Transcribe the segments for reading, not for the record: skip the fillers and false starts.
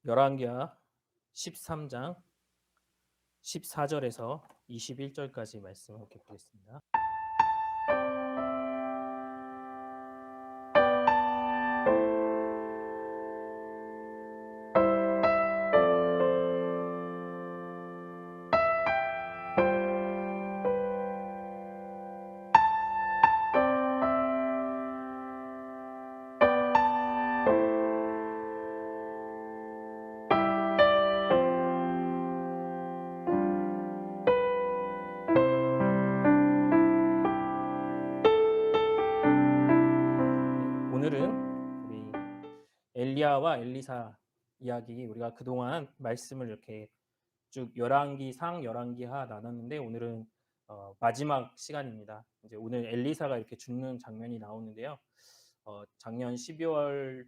열왕기하 13장 14절에서 21절까지 말씀을 함께 보겠습니다. 오늘은 우리 엘리야와 엘리사 이야기, 우리가 그동안 말씀을 이렇게 쭉 열왕기상, 열왕기하 나눴는데 오늘은 마지막 시간입니다. 이제 오늘 엘리사가 이렇게 죽는 장면이 나오는데요. 작년 12월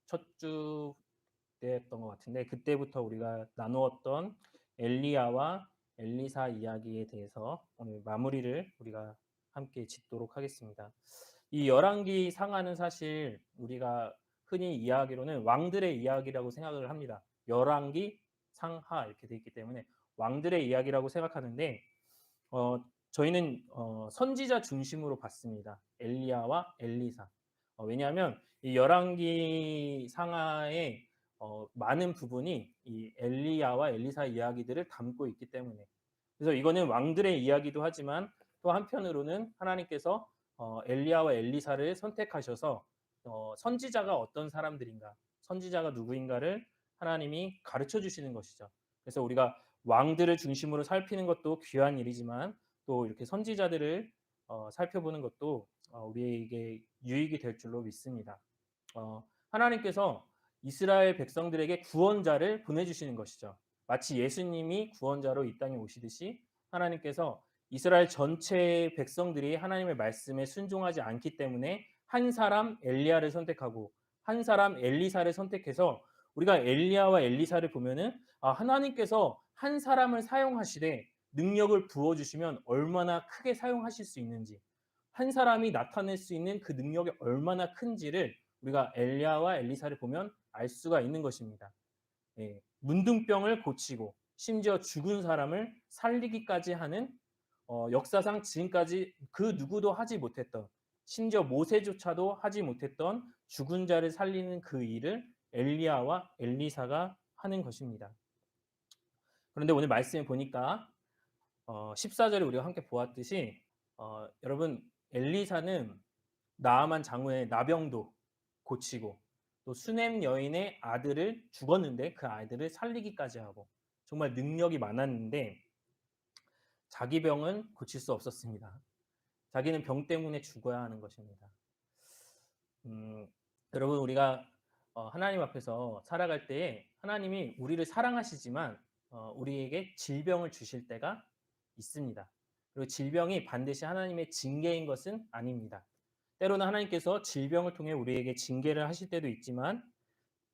첫 주 때였던 것 같은데 그때부터 우리가 나누었던 엘리야와 엘리사 이야기에 대해서 오늘 마무리를 우리가 함께 짓도록 하겠습니다. 이 열왕기 상하는 사실 우리가 흔히 이야기로는 왕들의 이야기라고 생각을 합니다. 열왕기 상하 이렇게 돼 있기 때문에 왕들의 이야기라고 생각하는데 저희는 선지자 중심으로 봤습니다. 엘리야와 엘리사. 왜냐하면 이 열왕기 상하의 많은 부분이 이 엘리야와 엘리사 이야기들을 담고 있기 때문에, 그래서 이거는 왕들의 이야기도 하지만 또 한편으로는 하나님께서 엘리야와 엘리사를 선택하셔서 선지자가 어떤 사람들인가, 선지자가 누구인가를 하나님이 가르쳐 주시는 것이죠. 그래서 우리가 왕들을 중심으로 살피는 것도 귀한 일이지만 또 이렇게 선지자들을 살펴보는 것도 우리에게 유익이 될 줄로 믿습니다. 하나님께서 이스라엘 백성들에게 구원자를 보내주시는 것이죠. 마치 예수님이 구원자로 이 땅에 오시듯이 하나님께서 이스라엘 전체 백성들이 하나님의 말씀에 순종하지 않기 때문에 한 사람 엘리야를 선택하고 한 사람 엘리사를 선택해서, 우리가 엘리야와 엘리사를 보면은 하나님께서 한 사람을 사용하시되 능력을 부어주시면 얼마나 크게 사용하실 수 있는지, 한 사람이 나타낼 수 있는 그 능력이 얼마나 큰지를 우리가 엘리야와 엘리사를 보면 알 수가 있는 것입니다. 예, 문둥병을 고치고 심지어 죽은 사람을 살리기까지 하는 역사상 지금까지 그 누구도 하지 못했던, 심지어 모세조차도 하지 못했던 죽은 자를 살리는 그 일을 엘리야와 엘리사가 하는 것입니다. 그런데 오늘 말씀에 보니까 14절에 우리가 함께 보았듯이 여러분, 엘리사는 나아만 장후의 나병도 고치고 또 수넴 여인의 아들을 죽었는데 그 아들을 살리기까지 하고 정말 능력이 많았는데 자기 병은 고칠 수 없었습니다. 자기는 병 때문에 죽어야 하는 것입니다. 음, 여러분, 우리가 하나님 앞에서 살아갈 때에 하나님이 우리를 사랑하시지만 우리에게 질병을 주실 때가 있습니다. 그리고 질병이 반드시 하나님의 징계인 것은 아닙니다. 때로는 하나님께서 질병을 통해 우리에게 징계를 하실 때도 있지만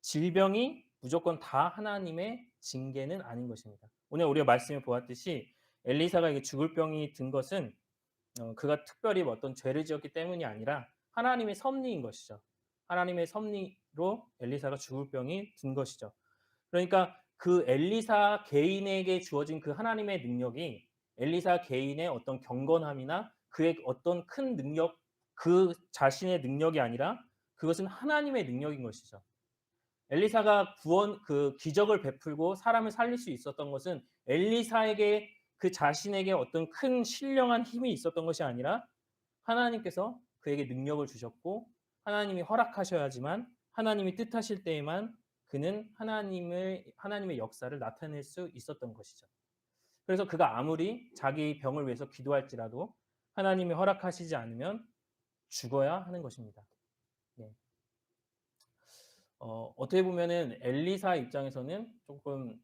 질병이 무조건 다 하나님의 징계는 아닌 것입니다. 오늘 우리가 말씀을 보았듯이 엘리사가 죽을 병이 든 것은 그가 특별히 어떤 죄를 지었기 때문이 아니라 하나님의 섭리인 것이죠. 하나님의 섭리로 엘리사가 죽을 병이 든 것이죠. 그러니까 그 엘리사 개인에게 주어진 그 하나님의 능력이 엘리사 개인의 어떤 경건함이나 그의 어떤 큰 능력, 그 자신의 능력이 아니라 그것은 하나님의 능력인 것이죠. 엘리사가 그 기적을 베풀고 사람을 살릴 수 있었던 것은 엘리사에게, 그 자신에게 어떤 큰 신령한 힘이 있었던 것이 아니라 하나님께서 그에게 능력을 주셨고 하나님이 허락하셔야지만, 하나님이 뜻하실 때에만 그는 하나님의 역사를 나타낼 수 있었던 것이죠. 그래서 그가 아무리 자기 병을 위해서 기도할지라도 하나님이 허락하시지 않으면 죽어야 하는 것입니다. 네. 어떻게 보면은 엘리사 입장에서는 조금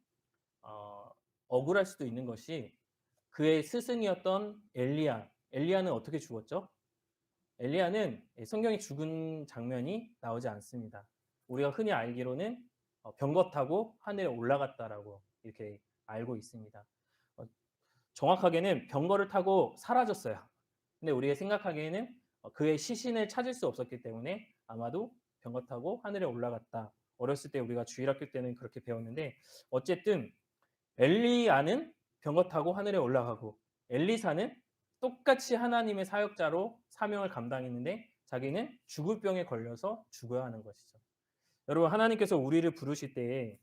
억울할 수도 있는 것이, 그의 스승이었던 엘리야는 어떻게 죽었죠? 엘리야는 성경에 죽은 장면이 나오지 않습니다. 우리가 흔히 알기로는 병거 타고 하늘에 올라갔다라고 이렇게 알고 있습니다. 정확하게는 병거를 타고 사라졌어요. 근데 우리가 생각하기에는 그의 시신을 찾을 수 없었기 때문에 아마도 병거 타고 하늘에 올라갔다, 어렸을 때 우리가 주일학교 때는 그렇게 배웠는데 어쨌든 엘리야는 병거 타고 하늘에 올라가고 엘리사는 똑같이 하나님의 사역자로 사명을 감당했는데 자기는 죽을 병에 걸려서 죽어야 하는 것이죠. 여러분 하나님께서 우리를 부르실 때에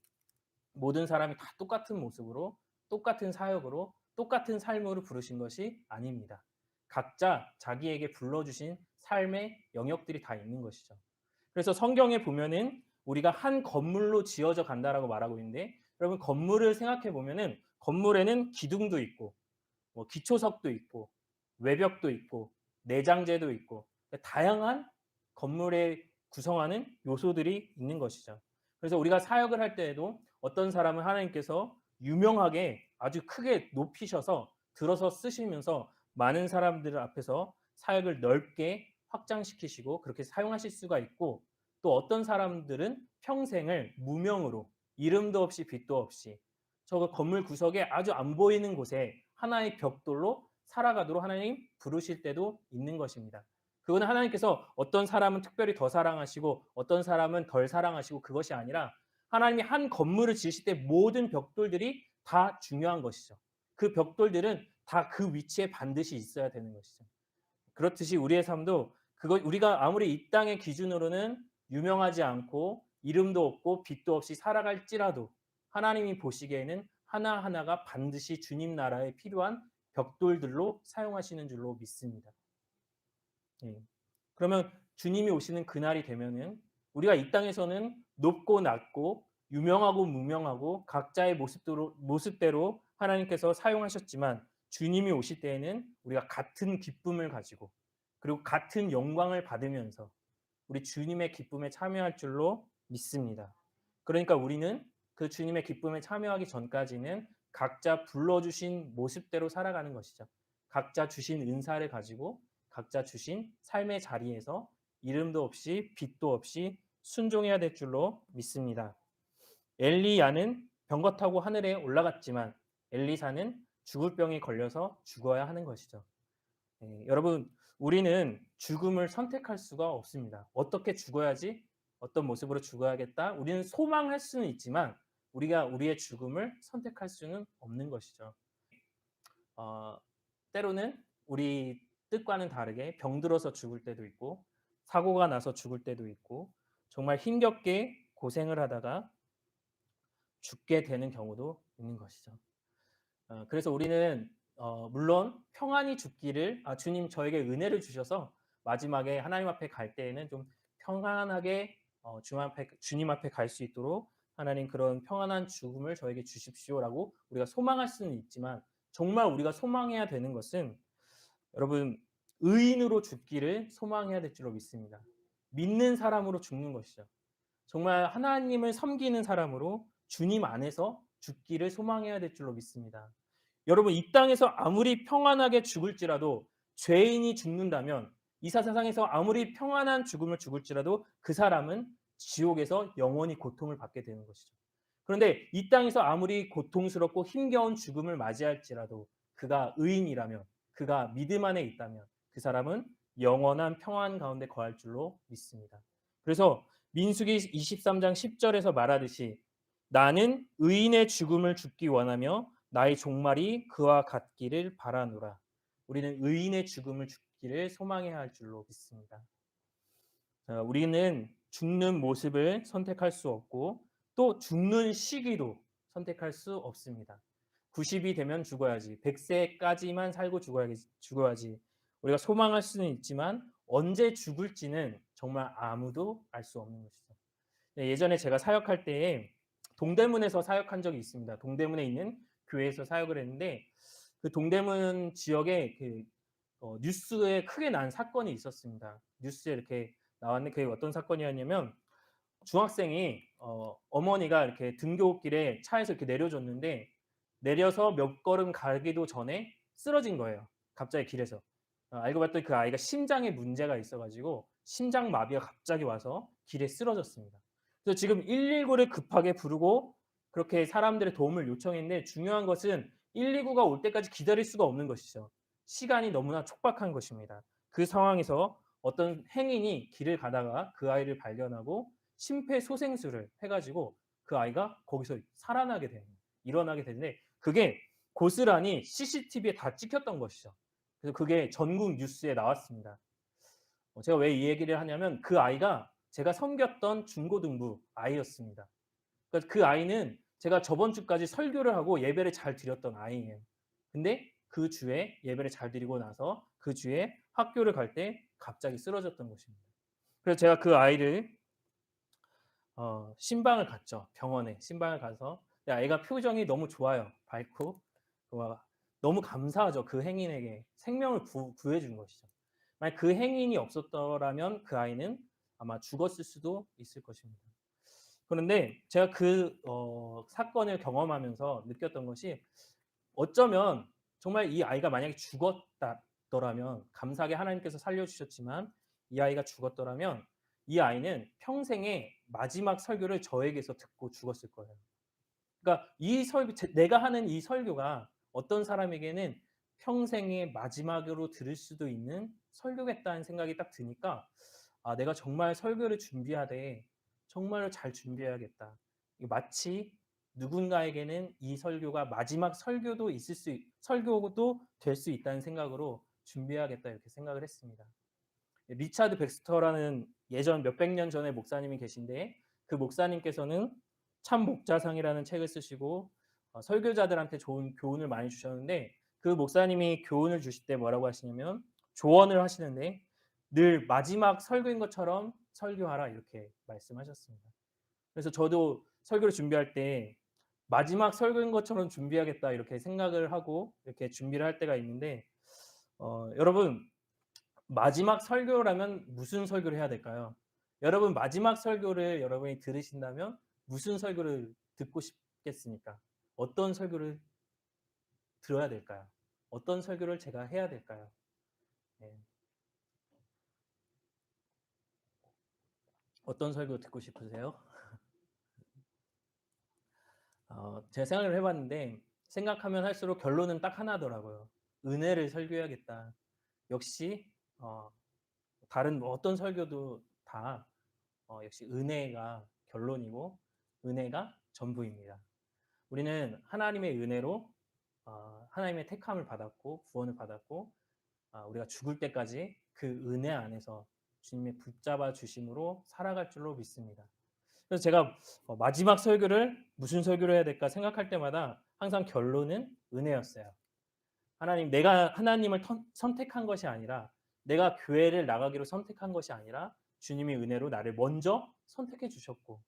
모든 사람이 다 똑같은 모습으로 똑같은 사역으로 똑같은 삶으로 부르신 것이 아닙니다. 각자 자기에게 불러주신 삶의 영역들이 다 있는 것이죠. 그래서 성경에 보면은 우리가 한 건물로 지어져 간다라고 말하고 있는데 여러분 건물을 생각해 보면은 건물에는 기둥도 있고 뭐 기초석도 있고 외벽도 있고 내장재도 있고 다양한 건물에 구성하는 요소들이 있는 것이죠. 그래서 우리가 사역을 할 때에도 어떤 사람은 하나님께서 유명하게 아주 크게 높이셔서 들어서 쓰시면서 많은 사람들 앞에서 사역을 넓게 확장시키시고 그렇게 사용하실 수가 있고 또 어떤 사람들은 평생을 무명으로 이름도 없이 빛도 없이 저 건물 구석에 아주 안 보이는 곳에 하나의 벽돌로 살아가도록 하나님 부르실 때도 있는 것입니다. 그거는 하나님께서 어떤 사람은 특별히 더 사랑하시고 어떤 사람은 덜 사랑하시고 그것이 아니라 하나님이 한 건물을 지으실 때 모든 벽돌들이 다 중요한 것이죠. 그 벽돌들은 다 그 위치에 반드시 있어야 되는 것이죠. 그렇듯이 우리의 삶도 그거 우리가 아무리 이 땅의 기준으로는 유명하지 않고 이름도 없고 빛도 없이 살아갈지라도 하나님이 보시기에는 하나하나가 반드시 주님 나라에 필요한 벽돌들로 사용하시는 줄로 믿습니다. 예. 그러면 주님이 오시는 그날이 되면은 우리가 이 땅에서는 높고 낮고 유명하고 무명하고 각자의 모습대로 하나님께서 사용하셨지만 주님이 오실 때에는 우리가 같은 기쁨을 가지고 그리고 같은 영광을 받으면서 우리 주님의 기쁨에 참여할 줄로 믿습니다. 그러니까 우리는 그 주님의 기쁨에 참여하기 전까지는 각자 불러주신 모습대로 살아가는 것이죠. 각자 주신 은사를 가지고 각자 주신 삶의 자리에서 이름도 없이 빛도 없이 순종해야 될 줄로 믿습니다. 엘리야는 병거 타고 하늘에 올라갔지만 엘리사는 죽을 병에 걸려서 죽어야 하는 것이죠. 여러분 우리는 죽음을 선택할 수가 없습니다. 어떻게 죽어야지 어떤 모습으로 죽어야겠다. 우리는 소망할 수는 있지만 우리가 우리의 죽음을 선택할 수는 없는 것이죠. 어, 때로는 우리 뜻과는 다르게 병들어서 죽을 때도 있고 사고가 나서 죽을 때도 있고 정말 힘겹게 고생을 하다가 죽게 되는 경우도 있는 것이죠. 그래서 우리는 물론 평안히 죽기를 주님 저에게 은혜를 주셔서 마지막에 하나님 앞에 갈 때에는 좀 평안하게 주님 앞에 갈 수 있도록 하나님 그런 평안한 죽음을 저에게 주십시오라고 우리가 소망할 수는 있지만 정말 우리가 소망해야 되는 것은 여러분 의인으로 죽기를 소망해야 될 줄로 믿습니다. 믿는 사람으로 죽는 것이죠. 정말 하나님을 섬기는 사람으로 주님 안에서 죽기를 소망해야 될 줄로 믿습니다. 여러분 이 땅에서 아무리 평안하게 죽을지라도 죄인이 죽는다면 이 세상에서 아무리 평안한 죽음을 죽을지라도 그 사람은 지옥에서 영원히 고통을 받게 되는 것이죠. 그런데 이 땅에서 아무리 고통스럽고 힘겨운 죽음을 맞이할지라도 그가 의인이라면 그가 믿음 안에 있다면 그 사람은 영원한 평안 가운데 거할 줄로 믿습니다. 그래서 민수기 23장 10절에서 말하듯이 나는 의인의 죽음을 죽기 원하며 나의 종말이 그와 같기를 바라노라. 우리는 의인의 죽음을 죽기를 소망해야 할 줄로 믿습니다. 우리는 죽는 모습을 선택할 수 없고 또 죽는 시기도 선택할 수 없습니다. 90이 되면 죽어야지. 100세까지만 살고 죽어야지. 우리가 소망할 수는 있지만 언제 죽을지는 정말 아무도 알 수 없는 것이죠. 예전에 제가 사역할 때에 동대문에서 사역한 적이 있습니다. 동대문에 있는 교회에서 사역을 했는데 그 동대문 지역에 뉴스에 크게 난 사건이 있었습니다. 뉴스에 이렇게 나왔는데 그게 어떤 사건이었냐면 중학생이 어머니가 이렇게 등교길에 차에서 이렇게 내려줬는데 내려서 몇 걸음 가기도 전에 쓰러진 거예요. 갑자기 길에서. 알고 봤더니 그 아이가 심장에 문제가 있어가지고 심장 마비가 갑자기 와서 길에 쓰러졌습니다. 그래서 지금 119를 급하게 부르고 그렇게 사람들의 도움을 요청했는데 중요한 것은 119가 올 때까지 기다릴 수가 없는 것이죠. 시간이 너무나 촉박한 것입니다. 그 상황에서 어떤 행인이 길을 가다가 그 아이를 발견하고 심폐소생술을 해가지고 그 아이가 거기서 살아나게 되는 거예요. 일어나게 되는데 그게 고스란히 CCTV에 다 찍혔던 것이죠. 그래서 그게 전국 뉴스에 나왔습니다. 제가 왜 이 얘기를 하냐면 그 아이가 제가 섬겼던 중고등부 아이였습니다. 그러니까 그 아이는 제가 저번 주까지 설교를 하고 예배를 잘 드렸던 아이예요. 근데 그 주에 예배를 잘 드리고 나서 그 주에 학교를 갈 때 갑자기 쓰러졌던 것입니다. 그래서 제가 그 아이를 신방을 갔죠. 병원에 신방을 가서 아이가 표정이 너무 좋아요. 밝고 너무 감사하죠. 그 행인에게 생명을 구해 준 것이죠. 만약 그 행인이 없었더라면 그 아이는 아마 죽었을 수도 있을 것입니다. 그런데 제가 그 사건을 경험하면서 느꼈던 것이 어쩌면 정말 이 아이가 만약에 죽었더라면 감사하게 하나님께서 살려주셨지만 이 아이가 죽었더라면 이 아이는 평생의 마지막 설교를 저에게서 듣고 죽었을 거예요. 그러니까 이 설교, 내가 하는 이 설교가 어떤 사람에게는 평생의 마지막으로 들을 수도 있는 설교겠다는 생각이 딱 드니까 내가 정말 설교를 준비하되 정말로 잘 준비해야겠다. 마치 누군가에게는 이 설교가 마지막 설교도 될 수 있다는 생각으로 준비해야겠다 이렇게 생각을 했습니다. 리차드 백스터라는 예전 몇백 년 전의 목사님이 계신데 그 목사님께서는 참 목자상이라는 책을 쓰시고 설교자들한테 좋은 교훈을 많이 주셨는데 그 목사님이 교훈을 주실 때 뭐라고 하시냐면 조언을 하시는데 늘 마지막 설교인 것처럼 설교하라 이렇게 말씀하셨습니다. 그래서 저도 설교를 준비할 때 마지막 설교인 것처럼 준비하겠다 이렇게 생각을 하고 이렇게 준비를 할 때가 있는데 여러분 마지막 설교라면 무슨 설교를 해야 될까요? 여러분 마지막 설교를 여러분이 들으신다면 무슨 설교를 듣고 싶겠습니까? 어떤 설교를 들어야 될까요? 어떤 설교를 제가 해야 될까요? 네. 어떤 설교 듣고 싶으세요? 제가 생각을 해봤는데 생각하면 할수록 결론은 딱 하나더라고요. 은혜를 설교해야겠다. 역시 다른 어떤 설교도 다 역시 은혜가 결론이고 은혜가 전부입니다. 우리는 하나님의 은혜로 하나님의 택함을 받았고 구원을 받았고 우리가 죽을 때까지 그 은혜 안에서 주님의 붙잡아 주심으로 살아갈 줄로 믿습니다. 그래서 제가 마지막 설교를 무슨 설교를 해야 될까 생각할 때마다 항상 결론은 은혜였어요. 내가 하나님을 선택한 것이 아니라 내가 교회를 나가기로 선택한 것이 아니라 주님이 은혜로 나를 먼저 선택해 주셨고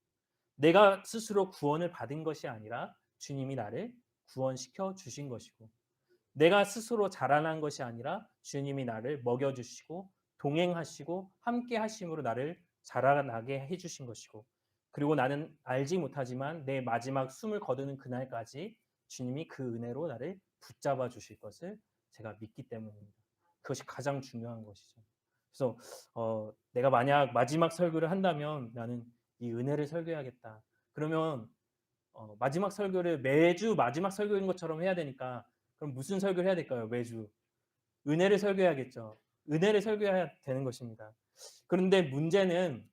내가 스스로 구원을 받은 것이 아니라 주님이 나를 구원시켜 주신 것이고 내가 스스로 자라난 것이 아니라 주님이 나를 먹여주시고 동행하시고 함께 하심으로 나를 자라나게 해주신 것이고 그리고 나는 알지 못하지만 내 마지막 숨을 거두는 그날까지 주님이 그 은혜로 나를 붙잡아 주실 것을 제가 믿기 때문입니다. 그것이 가장 중요한 것이죠. 그래서 내가 만약 마지막 설교를 한다면 나는 이 은혜를 설교해야겠다. 그러면 마지막 설교를 매주 마지막 설교인 것처럼 해야 되니까 그럼 무슨 설교를 해야 될까요? 매주 은혜를 설교해야겠죠. 은혜를 설교해야 되는 것입니다. 그런데 문제는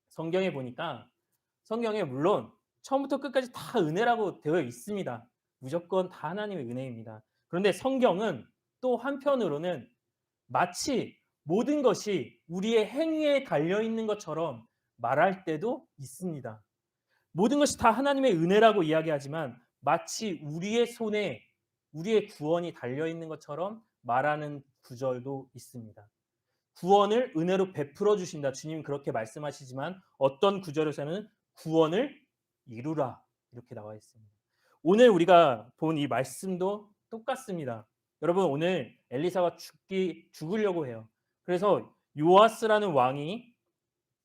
성경에 보니까 성경에 물론 처음부터 끝까지 다 은혜라고 되어 있습니다. 무조건 다 하나님의 은혜입니다. 그런데 성경은 또 한편으로는 마치 모든 것이 우리의 행위에 달려 있는 것처럼 말할 때도 있습니다. 모든 것이 다 하나님의 은혜라고 이야기하지만 마치 우리의 손에 우리의 구원이 달려 있는 것처럼 말하는 구절도 있습니다. 구원을 은혜로 베풀어 주신다. 주님 그렇게 말씀하시지만 어떤 구절에서는 구원을 이루라 이렇게 나와 있습니다. 오늘 우리가 본 이 말씀도 똑같습니다. 여러분 오늘 엘리사가 죽으려고 해요. 그래서 요아스라는 왕이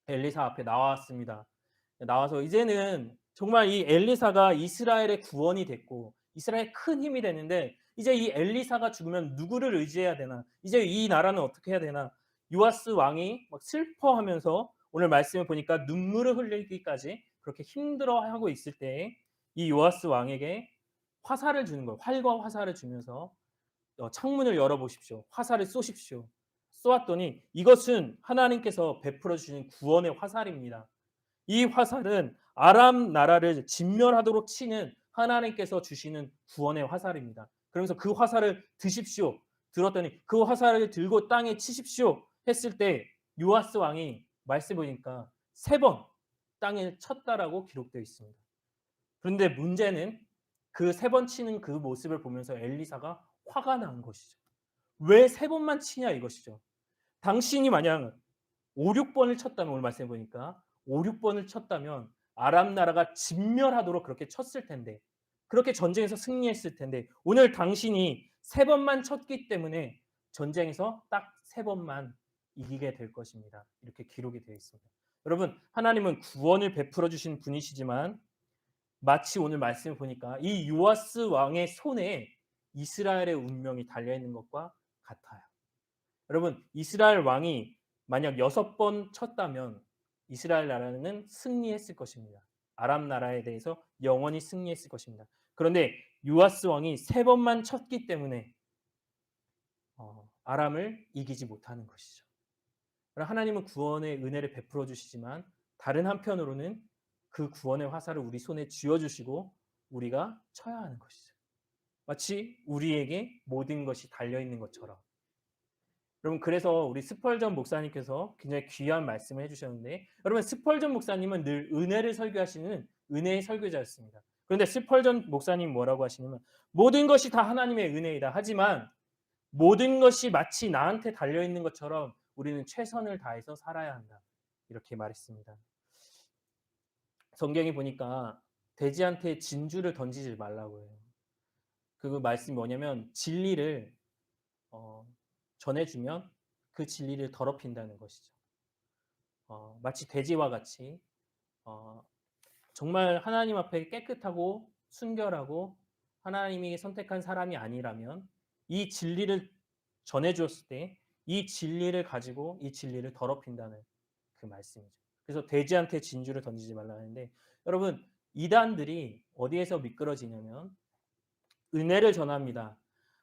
엘리사 앞에 나왔습니다. 나와서 이제는 정말 이 엘리사가 이스라엘의 구원이 됐고 이스라엘의 큰 힘이 되는데 이제 이 엘리사가 죽으면 누구를 의지해야 되나? 이제 이 나라는 어떻게 해야 되나? 요아스 왕이 막 슬퍼하면서 오늘 말씀을 보니까 눈물을 흘리기까지 그렇게 힘들어하고 있을 때 이 요아스 왕에게 화살을 주는 거예요. 활과 화살을 주면서 창문을 열어보십시오. 화살을 쏘십시오. 쏘았더니 이것은 하나님께서 베풀어 주신 구원의 화살입니다. 이 화살은 아람 나라를 진멸하도록 치는 하나님께서 주시는 구원의 화살입니다. 그러면서 그 화살을 드십시오. 들었더니 그 화살을 들고 땅에 치십시오 했을 때 요아스 왕이 말씀 보니까 3번 땅에 쳤다라고 기록되어 있습니다. 그런데 문제는 그 3번 치는 그 모습을 보면서 엘리사가 화가 난 것이죠. 왜 3번만 치냐 이것이죠. 당신이 만약 5-6번을 쳤다면 오늘 말씀해 보니까 5-6번을 쳤다면 아람 나라가 진멸하도록 그렇게 쳤을 텐데 그렇게 전쟁에서 승리했을 텐데 오늘 당신이 3번만 쳤기 때문에 전쟁에서 딱 3번만 이기게 될 것입니다. 이렇게 기록이 되어 있습니다. 여러분 하나님은 구원을 베풀어 주신 분이시지만 마치 오늘 말씀을 보니까 이 요아스 왕의 손에 이스라엘의 운명이 달려 있는 것과 같아요. 여러분 이스라엘 왕이 만약 6번 쳤다면 이스라엘 나라는 승리했을 것입니다. 아람 나라에 대해서 영원히 승리했을 것입니다. 그런데 요아스 왕이 3번만 쳤기 때문에 아람을 이기지 못하는 것이죠. 하나님은 구원의 은혜를 베풀어 주시지만 다른 한편으로는 그 구원의 화살을 우리 손에 쥐어 주시고 우리가 쳐야 하는 것이죠. 마치 우리에게 모든 것이 달려 있는 것처럼. 여러분 그래서 우리 스펄전 목사님께서 굉장히 귀한 말씀을 해주셨는데 여러분 스펄전 목사님은 늘 은혜를 설교하시는 은혜의 설교자였습니다. 그런데 스펄전 목사님 뭐라고 하시냐면 모든 것이 다 하나님의 은혜이다. 하지만 모든 것이 마치 나한테 달려있는 것처럼 우리는 최선을 다해서 살아야 한다. 이렇게 말했습니다. 성경에 보니까 돼지한테 진주를 던지지 말라고 해요. 그 말씀이 뭐냐면 진리를 전해주면 그 진리를 더럽힌다는 것이죠. 마치 돼지와 같이 정말 하나님 앞에 깨끗하고 순결하고 하나님이 선택한 사람이 아니라면 이 진리를 전해주었을 때 이 진리를 가지고 이 진리를 더럽힌다는 그 말씀이죠. 그래서 돼지한테 진주를 던지지 말라 하는데 여러분 이단들이 어디에서 미끄러지냐면 은혜를 전합니다.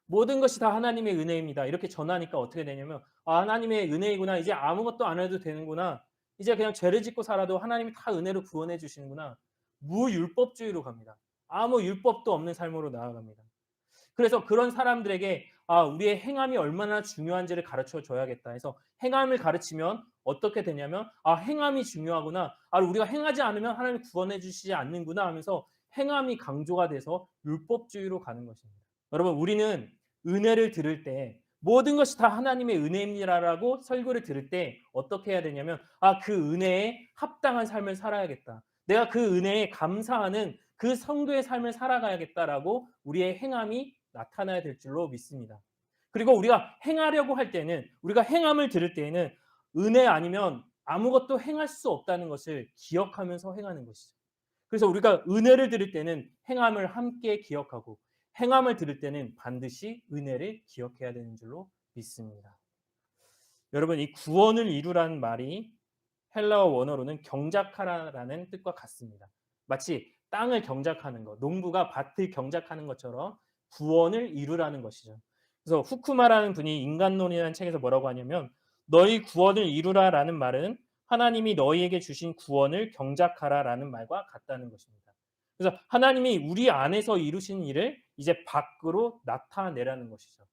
모든 것이 다 하나님의 은혜입니다. 이렇게 전하니까 어떻게 되냐면 하나님의 은혜이구나. 이제 아무것도 안 해도 되는구나. 이제 그냥 죄를 짓고 살아도 하나님이 다 은혜로 구원해 주시는구나. 무율법주의로 갑니다. 아무 율법도 없는 삶으로 나아갑니다. 그래서 그런 사람들에게 우리의 행함이 얼마나 중요한지를 가르쳐 줘야겠다 해서 행함을 가르치면 어떻게 되냐면 행함이 중요하구나. 우리가 행하지 않으면 하나님이 구원해 주시지 않는구나 하면서 행함이 강조가 돼서 율법주의로 가는 것입니다. 여러분 우리는 은혜를 들을 때 모든 것이 다 하나님의 은혜입니다라고 설교를 들을 때 어떻게 해야 되냐면 그 은혜에 합당한 삶을 살아야겠다. 내가 그 은혜에 감사하는 그 성도의 삶을 살아가야겠다라고 우리의 행함이 나타나야 될 줄로 믿습니다. 그리고 우리가 행하려고 할 때는 우리가 행함을 들을 때에는 은혜 아니면 아무것도 행할 수 없다는 것을 기억하면서 행하는 것이죠. 그래서 우리가 은혜를 들을 때는 행함을 함께 기억하고 행함을 들을 때는 반드시 은혜를 기억해야 되는 줄로 믿습니다. 여러분 이 구원을 이루라는 말이 헬라어 원어로는 경작하라라는 뜻과 같습니다. 마치 땅을 경작하는 것, 농부가 밭을 경작하는 것처럼 구원을 이루라는 것이죠. 그래서 후쿠마라는 분이 인간론이라는 책에서 뭐라고 하냐면 너희 구원을 이루라라는 말은 하나님이 너희에게 주신 구원을 경작하라라는 말과 같다는 것입니다. 그래서 하나님이 우리 안에서 이루신 일을 이제 밖으로 나타내라는 것이죠.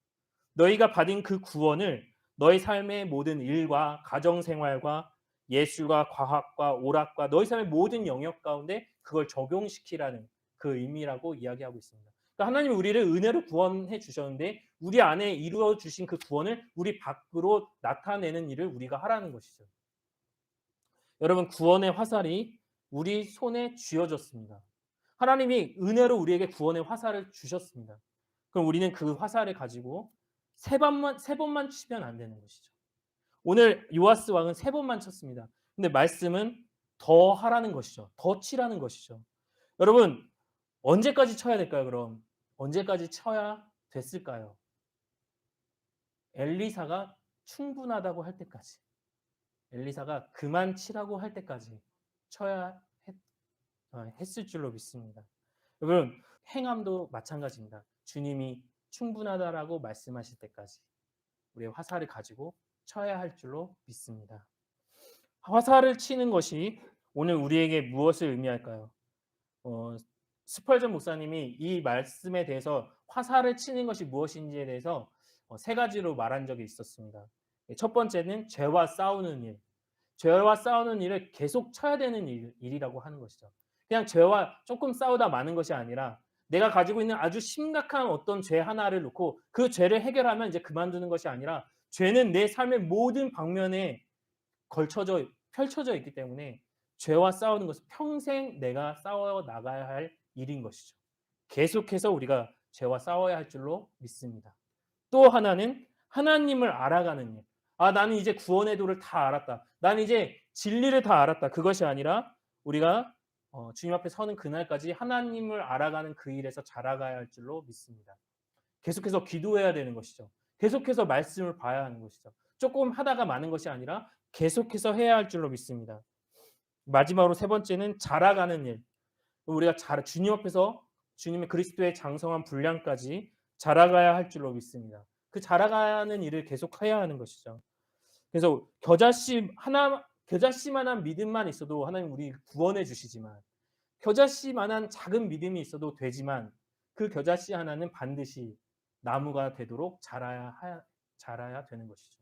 너희가 받은 그 구원을 너희 삶의 모든 일과 가정생활과 예술과 과학과 오락과 너희 삶의 모든 영역 가운데 그걸 적용시키라는 그 의미라고 이야기하고 있습니다. 그러니까 하나님이 우리를 은혜로 구원해 주셨는데 우리 안에 이루어 주신 그 구원을 우리 밖으로 나타내는 일을 우리가 하라는 것이죠. 여러분 구원의 화살이 우리 손에 쥐어졌습니다. 하나님이 은혜로 우리에게 구원의 화살을 주셨습니다. 그럼 우리는 그 화살을 가지고 세 번만 치면 안 되는 것이죠. 오늘 요아스 왕은 3번만 쳤습니다. 근데 말씀은 더 하라는 것이죠. 더 치라는 것이죠. 여러분 언제까지 쳐야 될까요, 그럼? 언제까지 쳐야 됐을까요? 엘리사가 충분하다고 할 때까지. 엘리사가 그만 치라고 할 때까지 쳐야 했을 줄로 믿습니다. 여러분 행함도 마찬가지입니다. 주님이 충분하다라고 말씀하실 때까지 우리의 화살을 가지고 쳐야 할 줄로 믿습니다. 화살을 치는 것이 오늘 우리에게 무엇을 의미할까요? 어 스펄전 목사님이 이 말씀에 대해서 화살을 치는 것이 무엇인지에 대해서 세 가지로 말한 적이 있었습니다. 첫 번째는 죄와 싸우는 일. 죄와 싸우는 일을 계속 쳐야 되는 일이라고 하는 것이죠. 그냥 죄와 조금 싸우다 마는 것이 아니라 내가 가지고 있는 아주 심각한 어떤 죄 하나를 놓고 그 죄를 해결하면 이제 그만두는 것이 아니라 죄는 내 삶의 모든 방면에 걸쳐져 펼쳐져 있기 때문에 죄와 싸우는 것은 평생 내가 싸워 나가야 할 일인 것이죠. 계속해서 우리가 죄와 싸워야 할 줄로 믿습니다. 또 하나는 하나님을 알아가는 일. 아, 나는 이제 구원의 도를 다 알았다. 나는 이제 진리를 다 알았다. 그것이 아니라 우리가 주님 앞에 서는 그날까지 하나님을 알아가는 그 일에서 자라가야 할 줄로 믿습니다. 계속해서 기도해야 되는 것이죠. 계속해서 말씀을 봐야 하는 것이죠. 조금 하다가 마는 것이 아니라 계속해서 해야 할 줄로 믿습니다. 마지막으로 세 번째는 자라가는 일. 우리가 주님 앞에서 주님의 그리스도의 장성한 분량까지 자라가야 할 줄로 믿습니다. 그 자라가는 일을 계속 해야 하는 것이죠. 그래서 겨자씨만한 믿음만 있어도 하나님 우리 구원해 주시지만 겨자씨만한 작은 믿음이 있어도 되지만 그 겨자씨 하나는 반드시 나무가 되도록 자라야 되는 것이죠.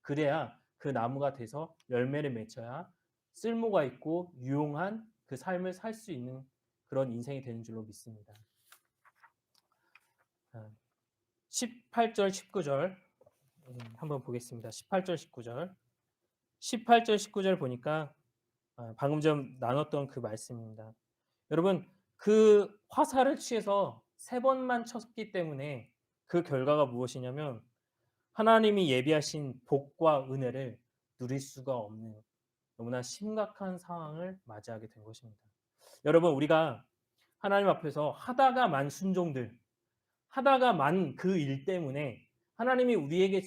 그래야 그 나무가 돼서 열매를 맺혀야 쓸모가 있고 유용한 그 삶을 살 수 있는 그런 인생이 되는 줄로 믿습니다. 18절, 19절 한번 보겠습니다. 18절, 19절. 18절, 19절 보니까 방금 전 나눴던 그 말씀입니다. 여러분, 그 화살을 취해서 3번만 쳤기 때문에 그 결과가 무엇이냐면 하나님이 예비하신 복과 은혜를 누릴 수가 없는 너무나 심각한 상황을 맞이하게 된 것입니다. 여러분, 우리가 하나님 앞에서 하다가 만 순종들, 하다가 만 그 일 때문에 하나님이 우리에게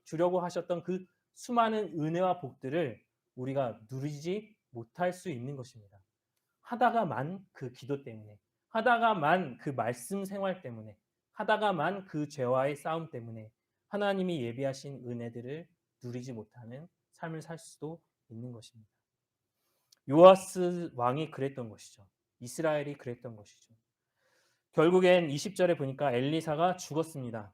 주려고 하셨던 그 수많은 은혜와 복들을 우리가 누리지 못할 수 있는 것입니다. 하다가 만 그 기도 때문에, 하다가 만 그 말씀 생활 때문에, 하다가 만 그 죄와의 싸움 때문에 하나님이 예비하신 은혜들을 누리지 못하는 삶을 살 수도 있는 것입니다. 요아스 왕이 그랬던 것이죠. 이스라엘이 그랬던 것이죠. 결국엔 20절에 보니까 엘리사가 죽었습니다.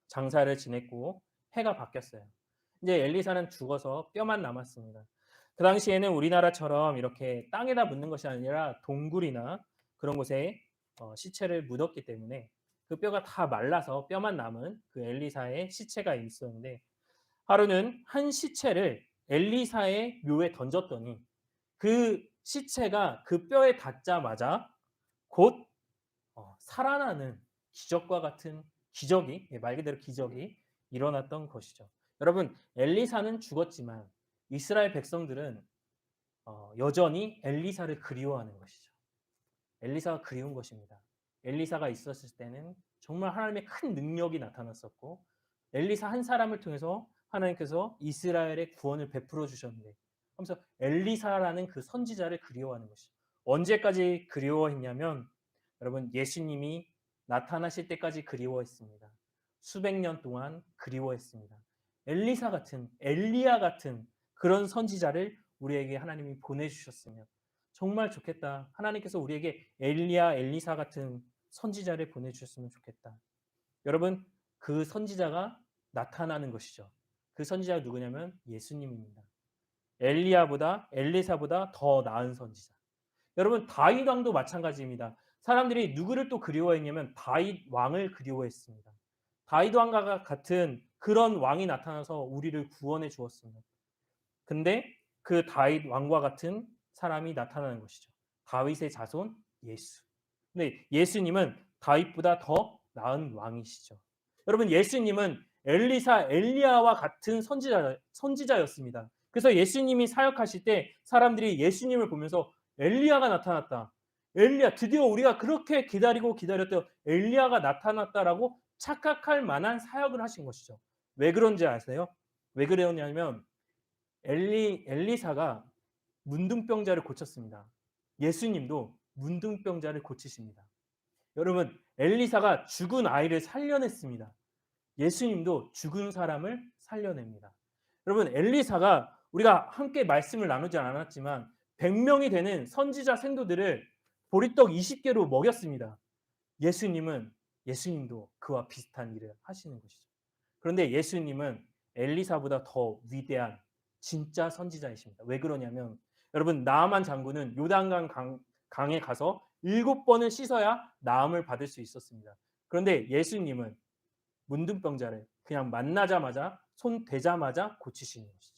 장사를 지냈고 해가 바뀌었어요. 이제 엘리사는 죽어서 뼈만 남았습니다. 그 당시에는 우리나라처럼 이렇게 땅에다 묻는 것이 아니라 동굴이나 그런 곳에 시체를 묻었기 때문에 그 뼈가 다 말라서 뼈만 남은 그 엘리사의 시체가 있었는데 하루는 한 시체를 엘리사의 묘에 던졌더니 그 시체가 그 뼈에 닿자마자 곧 살아나는 기적과 같은 기적이 말 그대로 기적이 일어났던 것이죠. 여러분 엘리사는 죽었지만 이스라엘 백성들은 여전히 엘리사를 그리워하는 것이죠. 엘리사가 그리운 것입니다. 엘리사가 있었을 때는 정말 하나님의 큰 능력이 나타났었고 엘리사 한 사람을 통해서 하나님께서 이스라엘의 구원을 베풀어 주셨는데 하면서 엘리사라는 그 선지자를 그리워하는 것이죠. 언제까지 그리워했냐면 여러분 예수님이 나타나실 때까지 그리워했습니다. 수백 년 동안 그리워했습니다. 엘리사 같은 엘리야 같은 그런 선지자를 우리에게 하나님이 보내주셨으면 정말 좋겠다. 하나님께서 우리에게 엘리야, 엘리사 같은 선지자를 보내주셨으면 좋겠다. 여러분 그 선지자가 나타나는 것이죠. 그 선지자가 누구냐면 예수님입니다. 엘리야보다 엘리사보다 더 나은 선지자. 여러분 다윗 왕도 마찬가지입니다. 사람들이 누구를 또 그리워했냐면 다윗 왕을 그리워했습니다. 다윗 왕과 같은 그런 왕이 나타나서 우리를 구원해 주었습니다. 근데 그 다윗 왕과 같은 사람이 나타나는 것이죠. 다윗의 자손 예수. 근데 예수님은 다윗보다 더 나은 왕이시죠. 여러분 예수님은 엘리사, 엘리야와 같은 선지자였습니다. 그래서 예수님이 사역하실 때 사람들이 예수님을 보면서 엘리야가 나타났다. 엘리야, 드디어 우리가 그렇게 기다렸던 엘리야가 나타났다라고 착각할 만한 사역을 하신 것이죠. 왜 그런지 아세요? 왜 그러냐면 엘리사가 문둥병자를 고쳤습니다. 예수님도 문둥병자를 고치십니다. 여러분, 엘리사가 죽은 아이를 살려냈습니다. 예수님도 죽은 사람을 살려냅니다. 여러분, 엘리사가 우리가 함께 말씀을 나누지 않았지만 100명이 되는 선지자 생도들을 보리떡 20개로 먹였습니다. 예수님도 그와 비슷한 일을 하시는 것이죠. 그런데 예수님은 엘리사보다 더 위대한 진짜 선지자이십니다. 왜 그러냐면 여러분 나아만 장군은 강에 가서 7번을 씻어야 나음을 받을 수 있었습니다. 그런데 예수님은 문둥병자를 그냥 만나자마자 손 대자마자 고치시는 것이죠.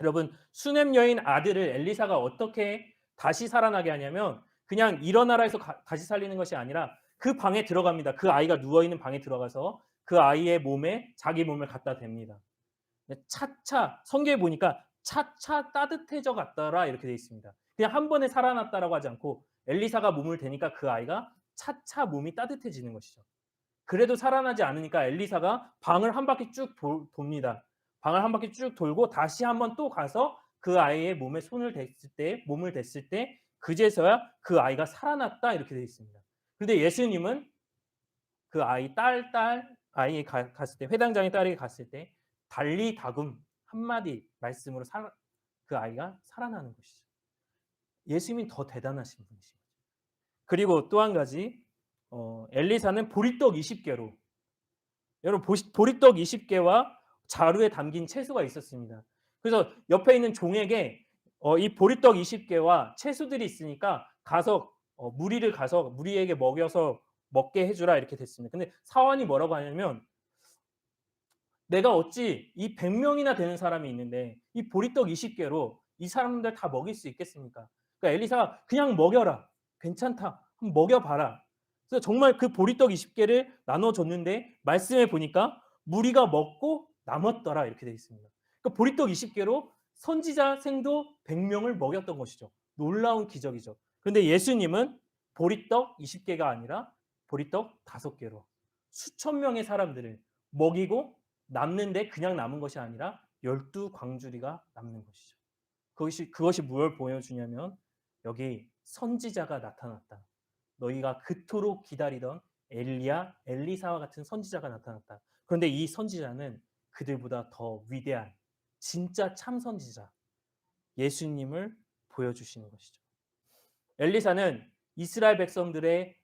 여러분 수넴 여인 아들을 엘리사가 어떻게 다시 살아나게 하냐면 그냥 일어나라 해서 다시 살리는 것이 아니라 그 방에 들어갑니다. 그 아이가 누워있는 방에 들어가서 그 아이의 몸에 자기 몸을 갖다 댑니다. 차차 성경에 보니까 차차 따뜻해져 갔더라 이렇게 되어 있습니다. 그냥 한 번에 살아났다라고 하지 않고 엘리사가 몸을 대니까 그 아이가 차차 몸이 따뜻해지는 것이죠. 그래도 살아나지 않으니까 엘리사가 방을 한 바퀴 쭉 돕니다. 방을 한 바퀴 쭉 돌고 다시 한번 또 가서 그 아이의 몸에 몸을 댔을 때 그제서야 그 아이가 살아났다 이렇게 되어 있습니다. 그런데 예수님은 그 아이에 갔을 때 회당장의 딸에게 갔을 때 달리 다굼 한마디 말씀으로 그 아이가 살아나는 것이죠. 예수님이 더 대단하신 분이십니다. 그리고 또 한 가지 엘리사는 보리떡 20개로 여러분 보리떡 20개와 자루에 담긴 채소가 있었습니다. 그래서 옆에 있는 종에게 이 보리떡 20개와 채소들이 있으니까 가서 무리에게 먹여서 먹게 해주라 이렇게 됐습니다. 근데 사환이 뭐라고 하냐면 내가 어찌 이 100명이나 되는 사람이 있는데 이 보리떡 20개로 이 사람들 다 먹일 수 있겠습니까? 그러니까 엘리사가 그냥 먹여라. 괜찮다. 한번 먹여봐라. 그래서 정말 그 보리떡 20개를 나눠줬는데 말씀에 보니까 무리가 먹고 남았더라 이렇게 되어 있습니다. 그러니까 보리떡 20개로 선지자 생도 100명을 먹였던 것이죠. 놀라운 기적이죠. 그런데 예수님은 보리떡 20개가 아니라 보리떡 5개로 수천 명의 사람들을 먹이고 남는데 그냥 남은 것이 아니라 12광주리가 남는 것이죠. 그것이 무엇을 보여주냐면 여기 선지자가 나타났다. 너희가 그토록 기다리던 엘리사와 같은 선지자가 나타났다. 그런데 이 선지자는 그들보다 더 위대한 진짜 참 선지자 예수님을 보여주시는 것이죠. 엘리사는 이스라엘 백성들의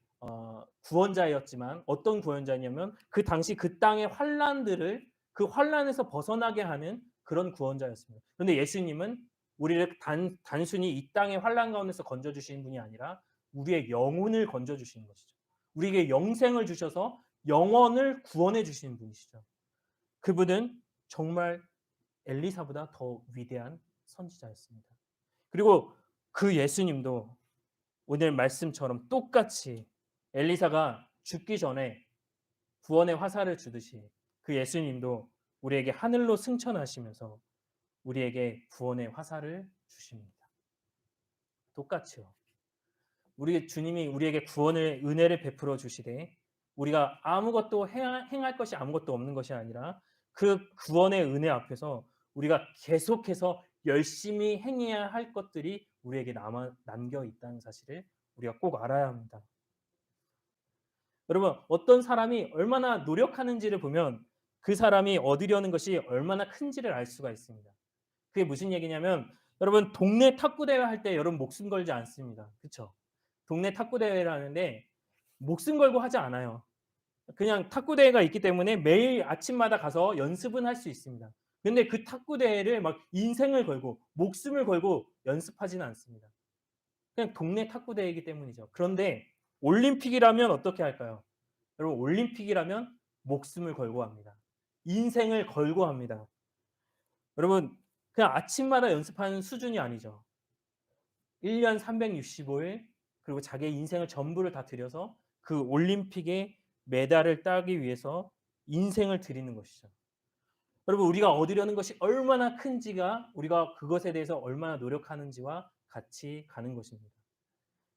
구원자였지만 어떤 구원자냐면 그 당시 그 땅의 환난들을 그 환난에서 벗어나게 하는 그런 구원자였습니다. 그런데 예수님은 우리를 단순히 이 땅의 환난 가운데서 건져 주시는 분이 아니라 우리의 영혼을 건져 주시는 것이죠. 우리에게 영생을 주셔서 영혼을 구원해 주시는 분이시죠. 그분은 정말 엘리사보다 더 위대한 선지자였습니다. 그리고 그 예수님도 오늘 말씀처럼 똑같이 엘리사가 죽기 전에 구원의 화살을 주듯이 그 예수님도 우리에게 하늘로 승천하시면서 우리에게 구원의 화살을 주십니다. 똑같이요. 우리 주님이 우리에게 구원의 은혜를 베풀어 주시되 우리가 아무것도 행할 것이 아무것도 없는 것이 아니라 그 구원의 은혜 앞에서 우리가 계속해서 열심히 행해야 할 것들이 우리에게 남겨 있다는 사실을 우리가 꼭 알아야 합니다. 여러분 어떤 사람이 얼마나 노력하는지를 보면 그 사람이 얻으려는 것이 얼마나 큰지를 알 수가 있습니다. 그게 무슨 얘기냐면 여러분 동네 탁구 대회 할 때 여러분 목숨 걸지 않습니다. 그렇죠? 동네 탁구 대회를 하는데 목숨 걸고 하지 않아요. 그냥 탁구 대회가 있기 때문에 매일 아침마다 가서 연습은 할 수 있습니다. 근데 그 탁구 대회를 막 인생을 걸고 목숨을 걸고 연습하지는 않습니다. 그냥 동네 탁구 대회이기 때문이죠. 그런데 올림픽이라면 어떻게 할까요? 여러분 올림픽이라면 목숨을 걸고 합니다. 인생을 걸고 합니다. 여러분 그냥 아침마다 연습하는 수준이 아니죠. 1년 365일 그리고 자기의 인생을 전부를 다 들여서 그 올림픽의 메달을 따기 위해서 인생을 드리는 것이죠. 여러분 우리가 얻으려는 것이 얼마나 큰지가 우리가 그것에 대해서 얼마나 노력하는지와 같이 가는 것입니다.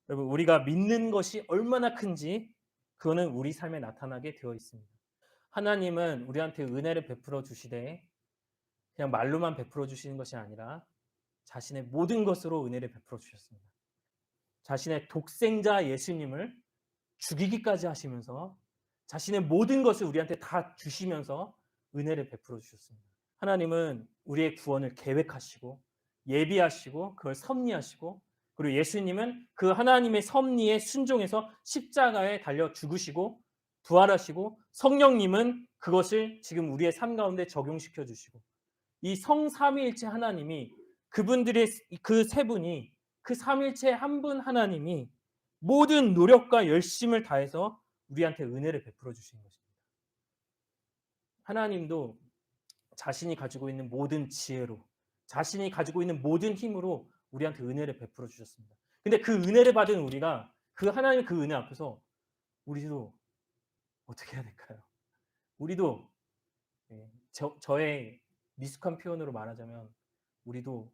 여러분 우리가 믿는 것이 얼마나 큰지 그거는 우리 삶에 나타나게 되어 있습니다. 하나님은 우리한테 은혜를 베풀어 주시되 그냥 말로만 베풀어 주시는 것이 아니라 자신의 모든 것으로 은혜를 베풀어 주셨습니다. 자신의 독생자 예수님을 죽이기까지 하시면서 자신의 모든 것을 우리한테 다 주시면서 은혜를 베풀어 주셨습니다. 하나님은 우리의 구원을 계획하시고 예비하시고 그걸 섭리하시고, 그리고 예수님은 그 하나님의 섭리에 순종해서 십자가에 달려 죽으시고 부활하시고, 성령님은 그것을 지금 우리의 삶 가운데 적용시켜 주시고, 이 성삼위일체 하나님이, 그분들의 그 세 분이, 그 삼일체 한 분 하나님이 모든 노력과 열심을 다해서 우리한테 은혜를 베풀어 주신 것입니다. 하나님도 자신이 가지고 있는 모든 지혜로, 자신이 가지고 있는 모든 힘으로 우리한테 은혜를 베풀어 주셨습니다. 근데 그 은혜를 받은 우리가 그 하나님의 그 은혜 앞에서 우리도 어떻게 해야 될까요? 우리도, 저의 미숙한 표현으로 말하자면 우리도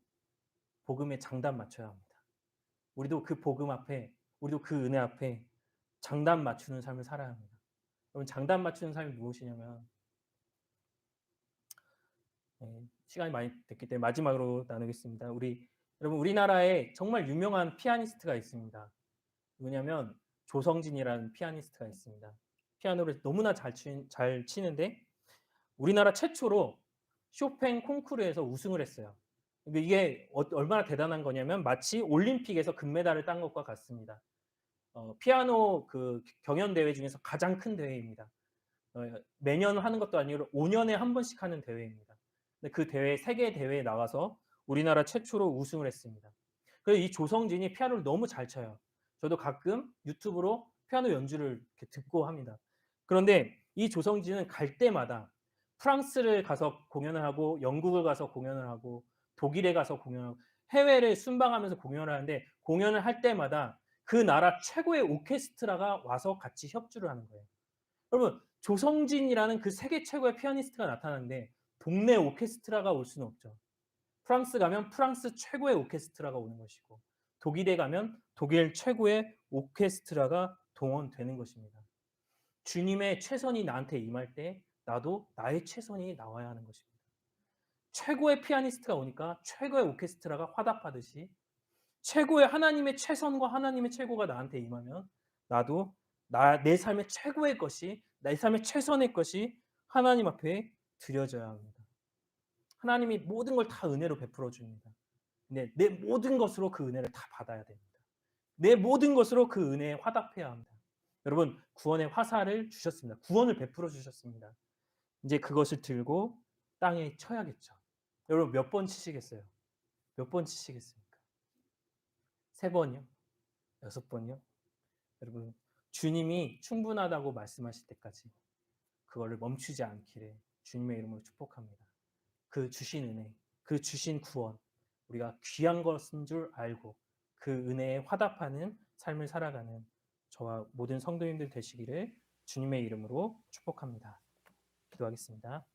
복음에 장단 맞춰야 합니다. 우리도 그 복음 앞에, 우리도 그 은혜 앞에 장단 맞추는 삶을 살아야 합니다. 여러분, 장단 맞추는 삶이 무엇이냐면, 시간이 많이 됐기 때문에 마지막으로 나누겠습니다. 여러분, 우리나라에 정말 유명한 피아니스트가 있습니다. 누구냐면 조성진이라는 피아니스트가 있습니다. 피아노를 너무나 잘 치는데 우리나라 최초로 쇼팽 콩쿠르에서 우승을 했어요. 근데 이게 얼마나 대단한 거냐면 마치 올림픽에서 금메달을 딴 것과 같습니다. 피아노 그 경연 대회 중에서 가장 큰 대회입니다. 매년 하는 것도 아니고 5년에 한 번씩 하는 대회입니다. 근데 그 대회, 세계 대회에 나가서 우리나라 최초로 우승을 했습니다. 그래서 이 조성진이 피아노를 너무 잘 쳐요. 저도 가끔 유튜브로 피아노 연주를 이렇게 듣고 합니다. 그런데 이 조성진은 갈 때마다 프랑스를 가서 공연을 하고, 영국을 가서 공연을 하고, 독일에 가서 공연하고, 해외를 순방하면서 공연을 하는데, 공연을 할 때마다 그 나라 최고의 오케스트라가 와서 같이 협주를 하는 거예요. 여러분, 조성진이라는 그 세계 최고의 피아니스트가 나타나는데 동네 오케스트라가 올 수는 없죠. 프랑스 가면 프랑스 최고의 오케스트라가 오는 것이고, 독일에 가면 독일 최고의 오케스트라가 동원되는 것입니다. 주님의 최선이 나한테 임할 때 나도 나의 최선이 나와야 하는 것입니다. 최고의 피아니스트가 오니까 최고의 오케스트라가 화답하듯이, 최고의 하나님의 최선과 하나님의 최고가 나한테 임하면 나도 내 삶의 최고의 것이, 내 삶의 최선의 것이 하나님 앞에 드려져야 합니다. 하나님이 모든 걸 다 은혜로 베풀어 줍니다. 근데 내 모든 것으로 그 은혜를 다 받아야 됩니다. 내 모든 것으로 그 은혜에 화답해야 합니다. 여러분, 구원의 화살을 주셨습니다. 구원을 베풀어 주셨습니다. 이제 그것을 들고 땅에 쳐야겠죠. 여러분, 몇 번 치시겠어요? 몇 번 치시겠습니까? 3번이요? 6번이요? 여러분, 주님이 충분하다고 말씀하실 때까지 그거를 멈추지 않기를 주님의 이름으로 축복합니다. 그 주신 은혜, 그 주신 구원, 우리가 귀한 것인 줄 알고 그 은혜에 화답하는 삶을 살아가는 저와 모든 성도님들 되시기를 주님의 이름으로 축복합니다. 기도하겠습니다.